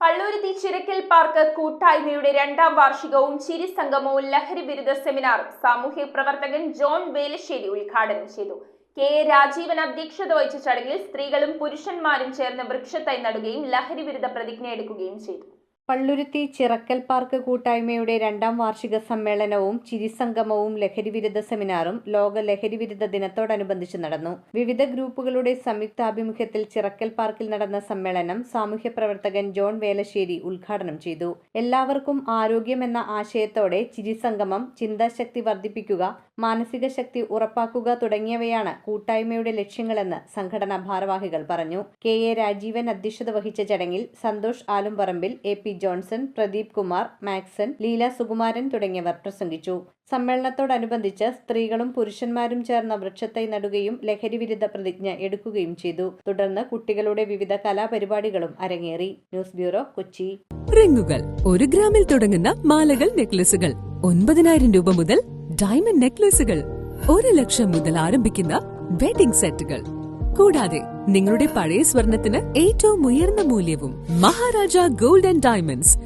Palluruthy Chirakkal park കൂട്ടായ്മയുടെ 2ാം വാർഷികവും ചിരിസംഗമവും ലഹരി വിരുദ്ധ സെമിനാറും സാമൂഹ്യ പ്രവർത്തകൻ ജോൺ വേലശ്ശേരി ഉദ്ഘാടനം ചെയ്തു. കെ രാജീവൻ അധ്യക്ഷത വഹിച്ച ചടങ്ങിൽ സ്ത്രീകളും പുരുഷന്മാരും ചേർന്ന് വൃക്ഷത്തൈ നടുകയും ലഹരി വിരുദ്ധ പ്രതിജ്ഞ എടുക്കുകയും ചെയ്തു. പള്ളുരുത്തി ചിറക്കൽ പാർക്ക് കൂട്ടായ്മയുടെ 2ാം വാർഷിക സമ്മേളനവും ചിരിസംഗമവും ലഹരിവിരുദ്ധ സെമിനാറും ലോക ലഹരിവിരുദ്ധ ദിനത്തോടനുബന്ധിച്ച് നടന്നു. വിവിധ ഗ്രൂപ്പുകളുടെ സംയുക്താഭിമുഖ്യത്തിൽ ചിറക്കൽ പാർക്കിൽ നടന്ന സമ്മേളനം സാമൂഹ്യ പ്രവർത്തകൻ ജോൺ വേലശ്ശേരി ഉദ്ഘാടനം ചെയ്തു. എല്ലാവർക്കും ആരോഗ്യമെന്ന ആശയത്തോടെ ചിരിസംഗമം ചിന്താശക്തി വർദ്ധിപ്പിക്കുക, മാനസിക ശക്തി ഉറപ്പാക്കുക തുടങ്ങിയവയാണ് കൂട്ടായ്മയുടെ ലക്ഷ്യങ്ങളെന്ന് സംഘടനാ ഭാരവാഹികൾ പറഞ്ഞു. കെ രാജീവൻ അധ്യക്ഷത വഹിച്ച ചടങ്ങിൽ സന്തോഷ് ആലുംപറമ്പിൽ, എ ജോൺസൺ, പ്രദീപ് കുമാർ, മാക്സൺ, ലീല സുകുമാരൻ തുടങ്ങിയവർ പ്രസംഗിച്ചു. സമ്മേളനത്തോടനുബന്ധിച്ച് സ്ത്രീകളും പുരുഷന്മാരും ചേർന്ന വൃക്ഷത്തൈ നടുകയും ലഹരിവിരുദ്ധ പ്രതിജ്ഞ എടുക്കുകയും ചെയ്തു. തുടർന്ന് കുട്ടികളുടെ വിവിധ കലാപരിപാടികളും അരങ്ങേറി. News bureau, Kochi. റിങ്ങുകൾ 1 ഗ്രാമിൽ തുടങ്ങുന്ന മാലകൾ, നെക്ലസുകൾ 9,000 രൂപ മുതൽ ഡയമണ്ട് നെക്ലസുകൾ 1 ലക്ഷം മുതൽ ആരംഭിക്കുന്ന വെഡിംഗ് സെറ്റുകൾ, കൂടാതെ നിങ്ങളുടെ പഴയ സ്വർണത്തിന് ഏറ്റവും ഉയർന്ന മൂല്യവും. Maharaja gold and diamonds,